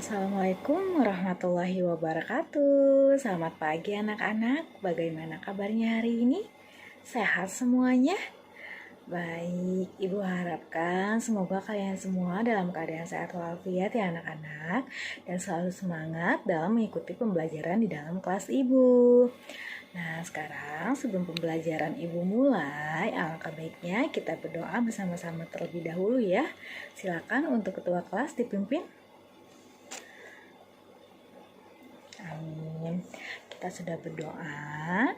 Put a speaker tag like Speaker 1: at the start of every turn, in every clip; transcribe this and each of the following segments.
Speaker 1: Assalamualaikum warahmatullahi wabarakatuh. Selamat pagi anak-anak. Bagaimana kabarnya hari ini? Sehat semuanya? Baik, Ibu harapkan semoga kalian semua dalam keadaan sehat walafiat ya anak-anak, dan selalu semangat dalam mengikuti pembelajaran di dalam kelas Ibu. Nah, sekarang sebelum pembelajaran Ibu mulai, alangkah baiknya kita berdoa bersama-sama terlebih dahulu ya. Silakan untuk ketua kelas dipimpin. Amin. Kita sudah berdoa.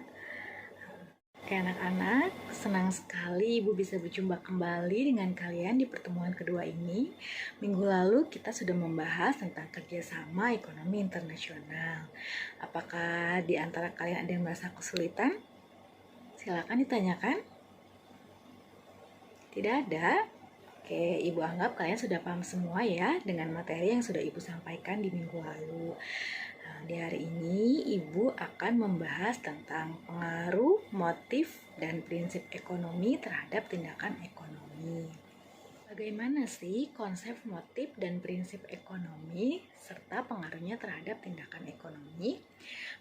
Speaker 1: Oke anak-anak, senang sekali Ibu bisa berjumpa kembali dengan kalian di pertemuan kedua ini. Minggu lalu kita sudah membahas tentang kerjasama ekonomi internasional. Apakah di antara kalian ada yang merasa kesulitan? Silakan ditanyakan. Tidak ada? Oke, Ibu anggap kalian sudah paham semua ya dengan materi yang sudah Ibu sampaikan di minggu lalu. Di hari ini Ibu akan membahas tentang pengaruh, motif, dan prinsip ekonomi terhadap tindakan ekonomi. Bagaimana sih konsep motif dan prinsip ekonomi serta pengaruhnya terhadap tindakan ekonomi?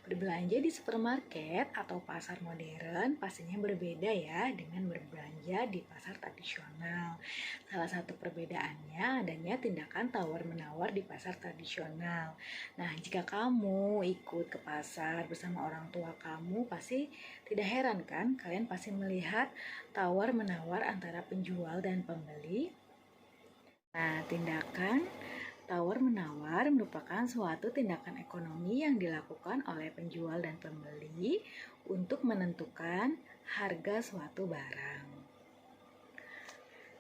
Speaker 1: Berbelanja di supermarket atau pasar modern pastinya berbeda ya dengan berbelanja di pasar tradisional. Salah satu perbedaannya adanya tindakan tawar-menawar di pasar tradisional. Nah, jika kamu ikut ke pasar bersama orang tua kamu, pasti tidak heran kan? Kalian pasti melihat tawar-menawar antara penjual dan pembeli. Nah, tindakan tawar-menawar merupakan suatu tindakan ekonomi yang dilakukan oleh penjual dan pembeli untuk menentukan harga suatu barang.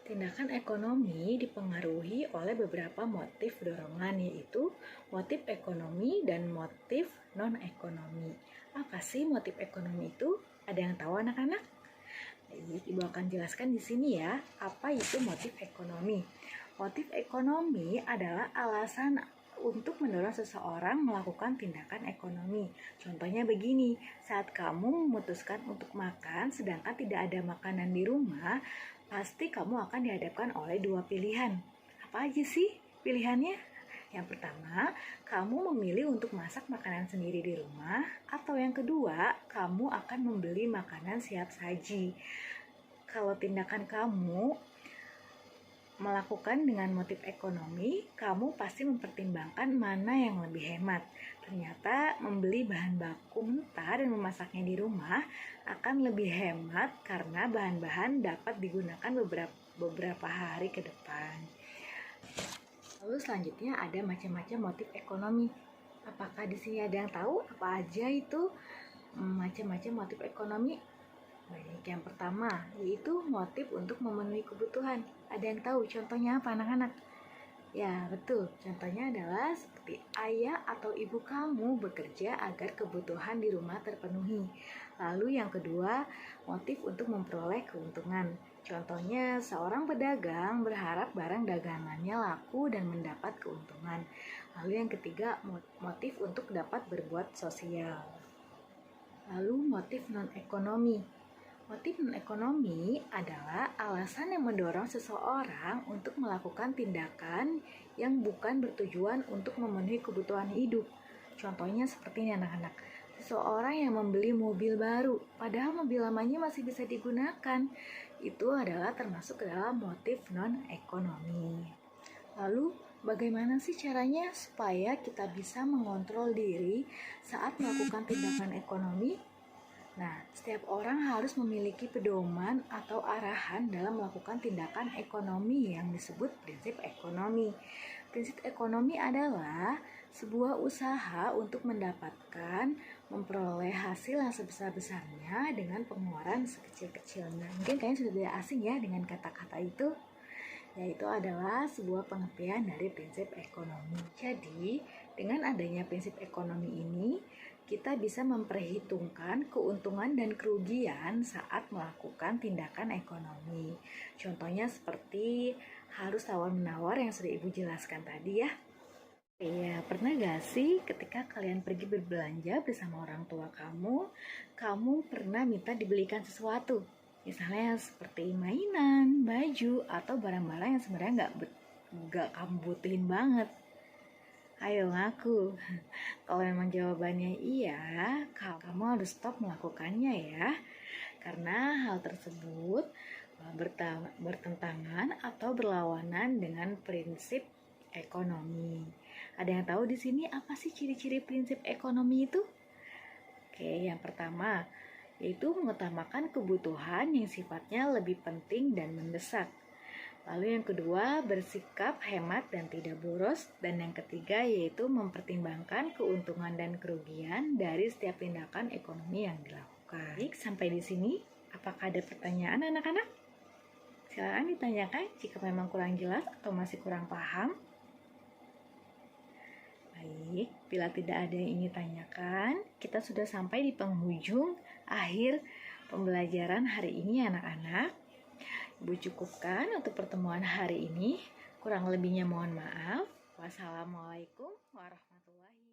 Speaker 1: Tindakan ekonomi dipengaruhi oleh beberapa motif dorongan, yaitu motif ekonomi dan motif non-ekonomi. Apa sih motif ekonomi itu? Ada yang tahu anak-anak? Baik, Ibu akan jelaskan di sini ya, apa itu motif ekonomi. Motif ekonomi adalah alasan untuk mendorong seseorang melakukan tindakan ekonomi. Contohnya begini, saat kamu memutuskan untuk makan sedangkan tidak ada makanan di rumah, pasti kamu akan dihadapkan oleh dua pilihan. Apa aja sih pilihannya? Yang pertama, kamu memilih untuk masak makanan sendiri di rumah, atau yang kedua, kamu akan membeli makanan siap saji. Kalau tindakan kamu melakukan dengan motif ekonomi, kamu pasti mempertimbangkan mana yang lebih hemat. Ternyata membeli bahan baku mentah dan memasaknya di rumah akan lebih hemat karena bahan-bahan dapat digunakan beberapa hari ke depan. Lalu selanjutnya ada macam-macam motif ekonomi. Apakah di sini ada yang tahu apa aja itu macam-macam motif ekonomi? Baik, yang pertama yaitu motif untuk memenuhi kebutuhan. Ada yang tahu contohnya apa anak-anak? Ya, betul. Contohnya adalah seperti ayah atau ibu kamu bekerja agar kebutuhan di rumah terpenuhi. Lalu yang kedua, motif untuk memperoleh keuntungan. Contohnya, seorang pedagang berharap barang dagangannya laku dan mendapat keuntungan. Lalu yang ketiga, motif untuk dapat berbuat sosial. Lalu motif non-ekonomi. Motif non-ekonomi adalah alasan yang mendorong seseorang untuk melakukan tindakan yang bukan bertujuan untuk memenuhi kebutuhan hidup. Contohnya seperti ini anak-anak. Seseorang yang membeli mobil baru, padahal mobil lamanya masih bisa digunakan. Itu adalah termasuk ke dalam motif non-ekonomi. Lalu, bagaimana sih caranya supaya kita bisa mengontrol diri saat melakukan tindakan ekonomi? Nah, setiap orang harus memiliki pedoman atau arahan dalam melakukan tindakan ekonomi yang disebut prinsip ekonomi. Prinsip ekonomi adalah sebuah usaha untuk mendapatkan, memperoleh hasil yang sebesar-besarnya dengan pengeluaran sekecil-kecilnya. Mungkin kalian sudah tidak asing ya dengan kata-kata itu. Yaitu adalah sebuah pengertian dari prinsip ekonomi. Jadi, dengan adanya prinsip ekonomi ini, kita bisa memperhitungkan keuntungan dan kerugian saat melakukan tindakan ekonomi. Contohnya seperti harus tawar-menawar yang sudah Ibu jelaskan tadi ya. Iya, pernah gak sih ketika kalian pergi berbelanja bersama orang tua kamu pernah minta dibelikan sesuatu? Misalnya seperti mainan, baju, atau barang-barang yang sebenarnya gak kamu butuhin banget. Ayo ngaku. Kalau memang jawabannya iya, kamu harus stop melakukannya ya. Karena hal tersebut bertentangan atau berlawanan dengan prinsip ekonomi. Ada yang tahu di sini apa sih ciri-ciri prinsip ekonomi itu? Oke, yang pertama yaitu mengutamakan kebutuhan yang sifatnya lebih penting dan mendesak. Lalu yang kedua, bersikap hemat dan tidak boros. Dan yang ketiga yaitu mempertimbangkan keuntungan dan kerugian dari setiap tindakan ekonomi yang dilakukan. Baik, sampai di sini. Apakah ada pertanyaan anak-anak? Silakan ditanyakan jika memang kurang jelas atau masih kurang paham. Baik, bila tidak ada yang ingin tanyakan, kita sudah sampai di penghujung akhir pembelajaran hari ini anak-anak. Ibu cukupkan untuk pertemuan hari ini. Kurang lebihnya mohon maaf. Wassalamualaikum warahmatullahi wabarakatuh.